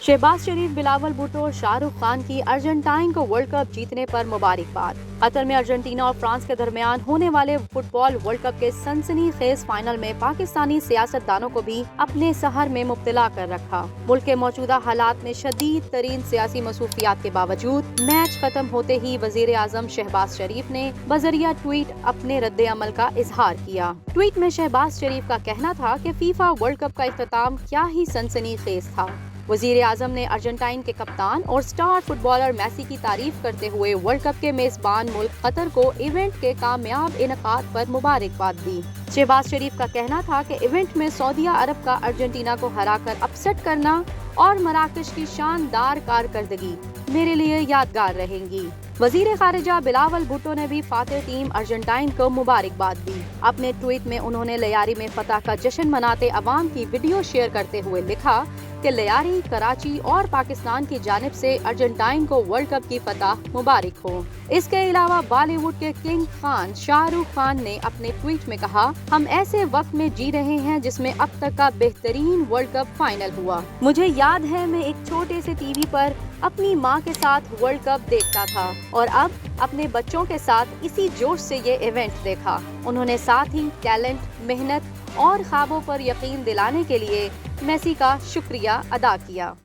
शहबाज शरीफ, बिलावल भुट्टो और शाहरुख खान की अर्जेंटाइन को वर्ल्ड कप जीतने पर मुबारकबाद। कतर में अर्जेंटीना और फ्रांस के दरमियान होने वाले फुटबॉल वर्ल्ड कप के सनसनीखेज फाइनल में पाकिस्तानी सियासतदानों को भी अपने सहर में मुब्तला कर रखा। मुल्क के मौजूदा हालात में शदीद तरीन सियासी मसरूफियात के बावजूद मैच खत्म होते ही वजीर आजम शहबाज शरीफ ने बजरिया ट्वीट अपने रद्द अमल का इजहार किया। ट्वीट में शहबाज शरीफ का कहना था कि फीफा वर्ल्ड कप का इख्तिताम क्या ही सनसनीखेज था। वजीर आजम ने अर्जेंटाइन के कप्तान और स्टार फुटबॉलर मेसी की तारीफ करते हुए वर्ल्ड कप के मेजबान मुल्क कतर को इवेंट के कामयाब इनकाद पर मुबारकबाद दी। शहबाज शरीफ का कहना था कि इवेंट में सऊदी अरब का अर्जेंटीना को हराकर अपसेट करना और मराकश की शानदार कारकर्दगी मेरे लिए यादगार रहेंगी। वजीर खारिजा बिलावल भुट्टो ने भी फातेह टीम अर्जेंटाइन को मुबारकबाद दी। अपने ट्वीट में उन्होंने लियारी में फतह का जश्न मनाते अवाम की वीडियो शेयर करते हुए लिखा कि लियारी, कराची और पाकिस्तान की जानिब से अर्जेंटाइन को वर्ल्ड कप की फतह मुबारक हो। इसके अलावा बॉलीवुड के किंग खान शाहरुख खान ने अपने ट्वीट में कहा, हम ऐसे वक्त में जी रहे हैं जिसमें अब तक का बेहतरीन वर्ल्ड कप फाइनल हुआ। मुझे याद है मैं एक छोटे से टीवी पर अपनी माँ के साथ वर्ल्ड कप देखता था और अब अपने बच्चों के साथ इसी जोश से ये इवेंट देखा। उन्होंने साथ ही टैलेंट, मेहनत और ख्वाबों पर यकीन दिलाने के लिए मेसी का शुक्रिया अदा किया।